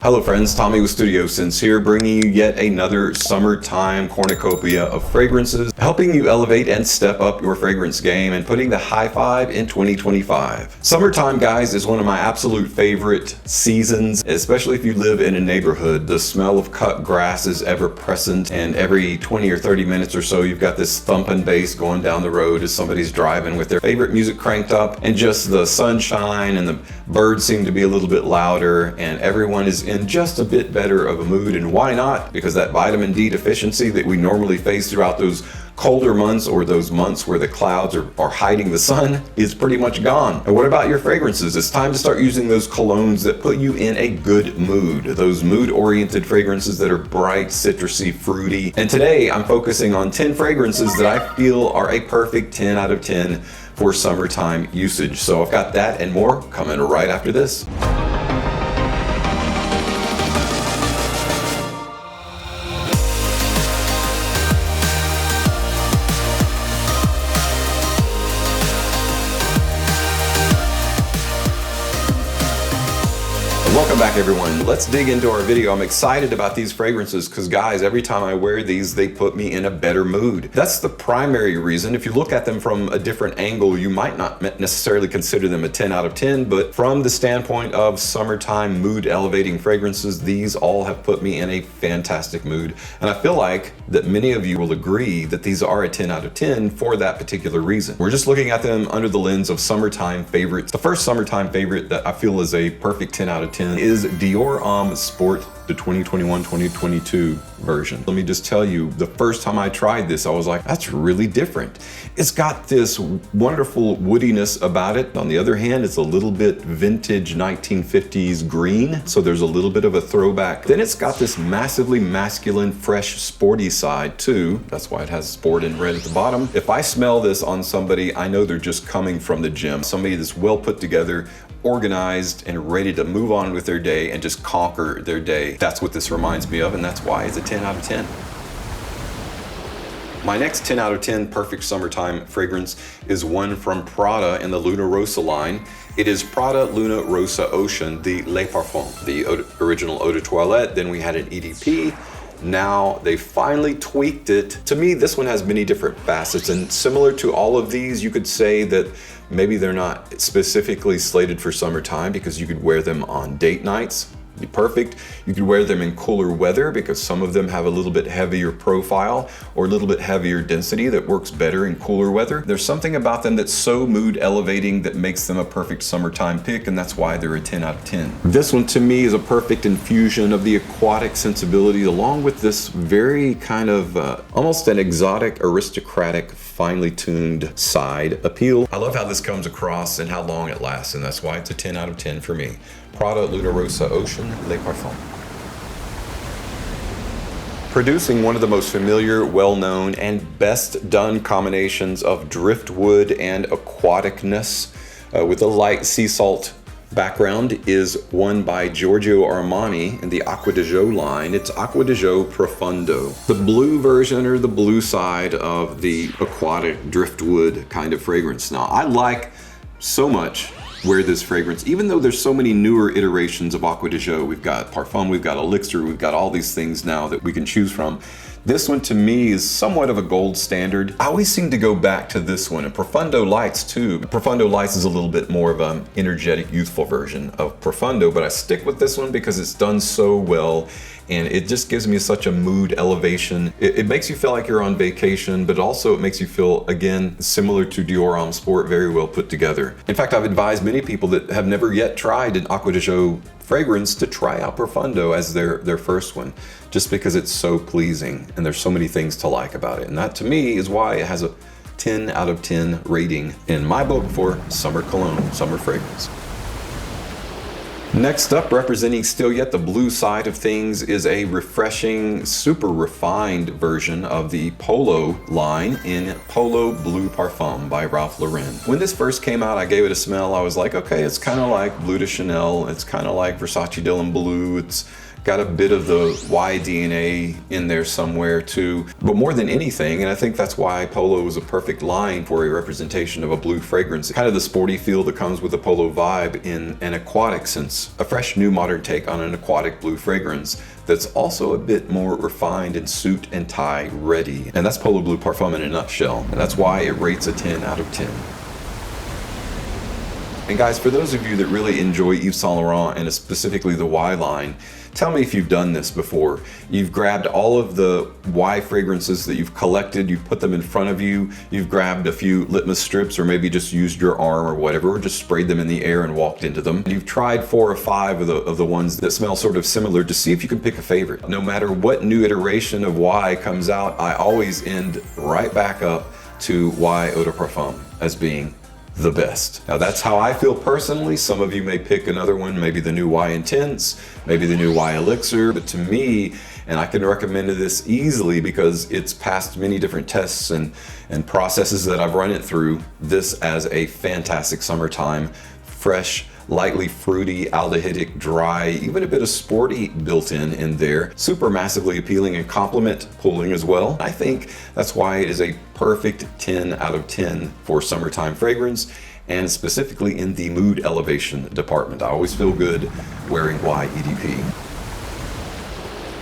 Hello friends, Tommy with Studio Sense here, bringing you yet another summertime cornucopia of fragrances, helping you elevate and step up your fragrance game and putting the high five in 2025. Summertime, guys, is one of my absolute favorite seasons, especially if you live in a neighborhood. The smell of cut grass is ever present, and every 20 or 30 minutes or so, you've got this thumping bass going down the road as somebody's driving with their favorite music cranked up, and just the sunshine and the birds seem to be a little bit louder, and everyone is in just a bit better of a mood. And why not? Because that vitamin D deficiency that we normally face throughout those colder months, or those months where the clouds are hiding the sun, is pretty much gone. And what about your fragrances? It's time to start using those colognes that put you in a good mood. Those mood-oriented fragrances that are bright, citrusy, fruity. And today I'm focusing on 10 fragrances that I feel are a perfect 10 out of 10 for summertime usage. So I've got that and more coming right after this. Welcome back, everyone. Let's dig into our video. I'm excited about these fragrances because, guys, every time I wear these, they put me in a better mood. That's the primary reason. If you look at them from a different angle, you might not necessarily consider them a 10 out of 10, but from the standpoint of summertime mood elevating fragrances, these all have put me in a fantastic mood. And I feel like that many of you will agree that these are a 10 out of 10 for that particular reason. We're just looking at them under the lens of summertime favorites. The first summertime favorite that I feel is a perfect 10 out of 10 is Dior Homme Sport, the 2021-2022 version. Let me just tell you, the first time I tried this, I was like, that's really different. It's got this wonderful woodiness about it. On the other hand, it's a little bit vintage 1950s green, so there's a little bit of a throwback. Then it's got this massively masculine, fresh, sporty side too. That's why it has sport in red at the bottom. If I smell this on somebody, I know they're just coming from the gym. Somebody that's well put together, organized, and ready to move on with their day and just conquer their day. That's what this reminds me of, and that's why it's a 10 out of 10. My next 10 out of 10 perfect summertime fragrance is one from Prada in the Luna Rossa line. It is Prada Luna Rossa Ocean, the Le Parfum, the original Eau de Toilette. Then we had an EDP. Now they finally tweaked it. To me, this one has many different facets, and similar to all of these, you could say that maybe they're not specifically slated for summertime because you could wear them on date nights. Be perfect. You could wear them in cooler weather because some of them have a little bit heavier profile or a little bit heavier density that works better in cooler weather. There's something about them that's so mood elevating that makes them a perfect summertime pick, and that's why they're a 10 out of 10. This one to me is a perfect infusion of the aquatic sensibility along with this very kind of almost an exotic, aristocratic, finely tuned side appeal. I love how this comes across and how long it lasts, and that's why it's a 10 out of 10 for me. Prada Luna Rossa Ocean Le Parfum. Producing one of the most familiar, well-known, and best done combinations of driftwood and aquaticness with a light sea salt background is one by Giorgio Armani in the Acqua di Gio line. It's Acqua di Gio Profondo, the blue version or the blue side of the aquatic driftwood kind of fragrance. Now, I like so much wear this fragrance, even though there's so many newer iterations of Acqua di Gio. We've got Parfum, we've got Elixir, we've got all these things now that we can choose from. This one to me is somewhat of a gold standard. I always seem to go back to this one, and Profondo Lights too. Profondo Lights is a little bit more of an energetic, youthful version of Profondo, but I stick with this one because it's done so well, and it just gives me such a mood elevation. It makes you feel like you're on vacation, but also it makes you feel, again, similar to Dior Homme Sport, very well put together. In fact, I've advised many people that have never yet tried an Acqua di Gio fragrance to try out Profondo as their first one, just because it's so pleasing and there's so many things to like about it. And that to me is why it has a 10 out of 10 rating in my book for summer cologne, summer fragrance. Next up, representing still yet the blue side of things, is a refreshing, super refined version of the Polo line in Polo Blue Parfum by Ralph Lauren. When this first came out, I gave it a smell. I was like, okay, it's kind of like Bleu de Chanel. It's kind of like Versace Dylan Blue. It's got a bit of the Y DNA in there somewhere too. But more than anything, and I think that's why Polo was a perfect line for a representation of a blue fragrance, kind of the sporty feel that comes with the Polo vibe in an aquatic sense, a fresh new modern take on an aquatic blue fragrance that's also a bit more refined and suit and tie ready. And that's Polo Bleu Parfum in a nutshell. And that's why it rates a 10 out of 10. And guys, for those of you that really enjoy Yves Saint Laurent and specifically the Y line, tell me if you've done this before. You've grabbed all of the Y fragrances that you've collected, you've put them in front of you, you've grabbed a few litmus strips or maybe just used your arm or whatever, or just sprayed them in the air and walked into them. You've tried 4 or 5 of the ones that smell sort of similar to see if you can pick a favorite. No matter what new iteration of Y comes out, I always end right back up to Y Eau De Parfum as being the best. Now that's how I feel personally. Some of you may pick another one, maybe the new Y Intense, maybe the new Y Elixir, but to me, and I can recommend this easily because it's passed many different tests and processes that I've run it through, this as a fantastic summertime, fresh, lightly fruity, aldehydic, dry, even a bit of sporty built in there. Super massively appealing and compliment pulling as well. I think that's why it is a perfect 10 out of 10 for summertime fragrance, and specifically in the mood elevation department. I always feel good wearing Y EDP.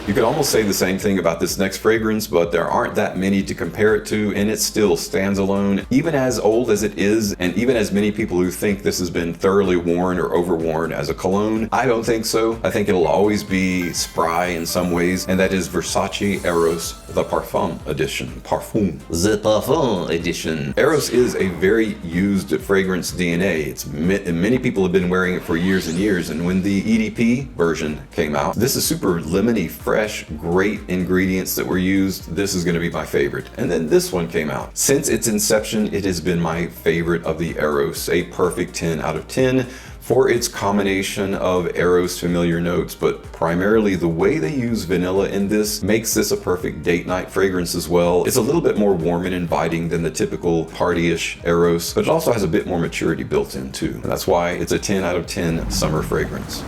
You could almost say the same thing about this next fragrance, but there aren't that many to compare it to, and it still stands alone. Even as old as it is, and even as many people who think this has been thoroughly worn or overworn as a cologne, I don't think so. I think it'll always be spry in some ways, and that is Versace Eros The Parfum Edition. Parfum. The Parfum Edition. Eros is a very used fragrance DNA. Many people have been wearing it for years and years, and when the EDP version came out, this is super lemony, fresh, great ingredients that were used. This is going to be my favorite. And then this one came out. Since its inception, it has been my favorite of the Eros, a perfect 10 out of 10 for its combination of Eros familiar notes, but primarily the way they use vanilla in this makes this a perfect date night fragrance as well. It's a little bit more warm and inviting than the typical party-ish Eros, but it also has a bit more maturity built in too. And that's why it's a 10 out of 10 summer fragrance.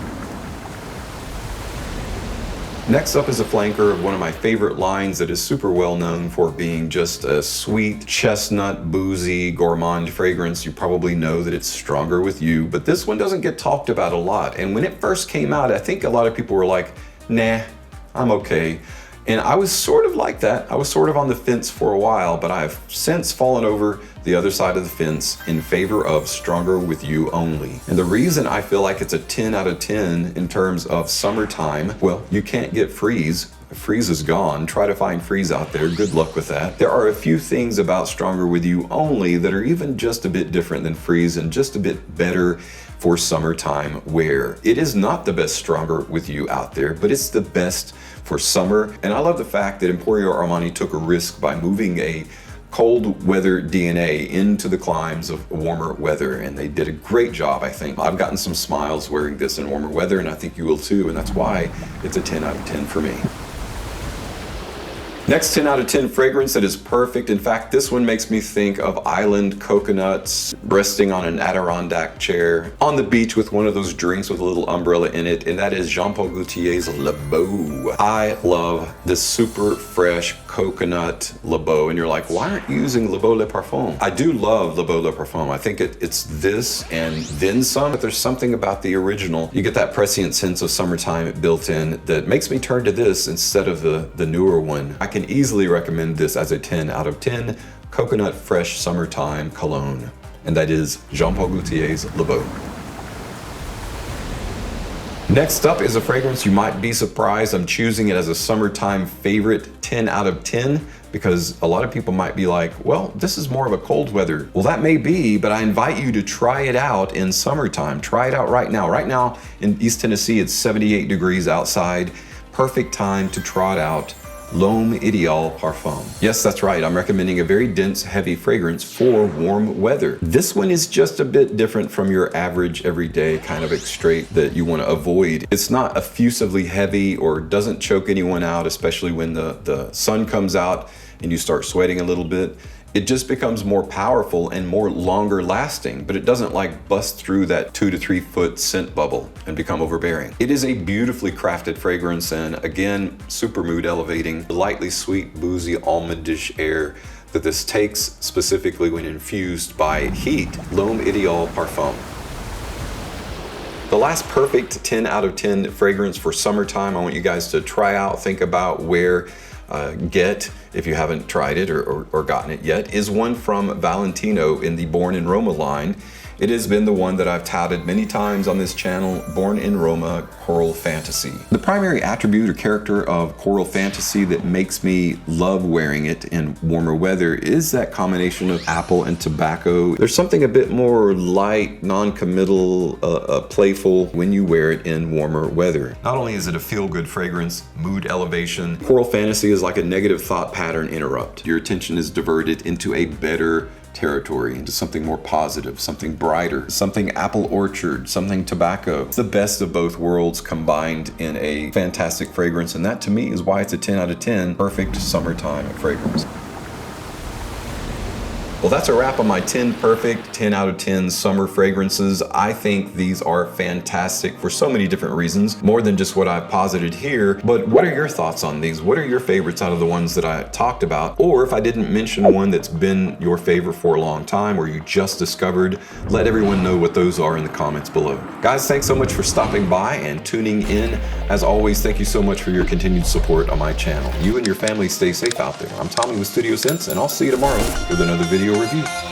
Next up is a flanker of one of my favorite lines that is super well known for being just a sweet, chestnut, boozy, gourmand fragrance. You probably know that it's Stronger With You, but this one doesn't get talked about a lot. And when it first came out, I think a lot of people were like, nah, I'm okay. And I was sort of like that. I was sort of on the fence for a while, but I've since fallen over the other side of the fence in favor of Stronger With You only. And the reason I feel like it's a 10 out of 10 in terms of summertime, well, you can't get Freeze. Freeze is gone. Try to find Freeze out there. Good luck with that. There are a few things about Stronger With You only that are even just a bit different than Freeze and just a bit better for summertime wear. It is not the best Stronger With You out there, but it's the best for summer. And I love the fact that Emporio Armani took a risk by moving a cold weather DNA into the climes of warmer weather, and they did a great job, I think. I've gotten some smiles wearing this in warmer weather, and I think you will too, and that's why it's a 10 out of 10 for me. Next 10 out of 10 fragrance that is perfect. In fact, this one makes me think of island coconuts, resting on an Adirondack chair on the beach with one of those drinks with a little umbrella in it, and that is Jean Paul Gaultier's Le Beau. I love this super fresh coconut Le Beau, and you're like, why aren't you using Le Beau Le Parfum? I do love Le Beau Le Parfum. I think it's this and then some, but there's something about the original. You get that prescient sense of summertime built in that makes me turn to this instead of the newer one. I can easily recommend this as a 10 out of 10 coconut fresh summertime cologne, and that is Jean Paul Gaultier's Le Beau. Next up is a fragrance you might be surprised I'm choosing it as a summertime favorite 10 out of 10 because a lot of people might be like, well, this is more of a cold weather. Well, that may be, but I invite you to try it out in summertime. Try it out right now. Right now in East Tennessee, it's 78 degrees outside. Perfect time to try it out. L'Homme Ideal Parfum. Yes, that's right. I'm recommending a very dense, heavy fragrance for warm weather. This one is just a bit different from your average everyday kind of extrait that you want to avoid. It's not effusively heavy or doesn't choke anyone out, especially when the sun comes out and you start sweating a little bit. It just becomes more powerful and more longer lasting, but it doesn't like bust through that 2 to 3 foot scent bubble and become overbearing. It is a beautifully crafted fragrance, and again, super mood elevating, lightly sweet, boozy, almondish air that this takes, specifically when infused by heat. L'Homme Ideal Parfum. The last perfect 10 out of 10 fragrance for summertime I want you guys to try out, think about, wear, get, if you haven't tried it or gotten it yet, is one from Valentino in the Born in Roma line. It has been the one that I've touted many times on this channel, Born in Roma Coral Fantasy. The primary attribute or character of Coral Fantasy that makes me love wearing it in warmer weather is that combination of apple and tobacco. There's something a bit more light, non-committal, playful when you wear it in warmer weather. Not only is it a feel-good fragrance, mood elevation, Coral Fantasy is like a negative thought pattern interrupt. Your attention is diverted into a better territory, into something more positive, something brighter, something apple orchard, something tobacco. It's the best of both worlds combined in a fantastic fragrance, and that to me is why it's a 10 out of 10 perfect summertime fragrance. Well, that's a wrap on my 10 perfect 10 out of 10 summer fragrances. I think these are fantastic for so many different reasons, more than just what I've posited here. But what are your thoughts on these? What are your favorites out of the ones that I talked about? Or if I didn't mention one that's been your favorite for a long time or you just discovered, let everyone know what those are in the comments below. Guys, thanks so much for stopping by and tuning in. As always, thank you so much for your continued support on my channel. You and your family stay safe out there. I'm Tommy with Studio Sense, and I'll see you tomorrow with another video review.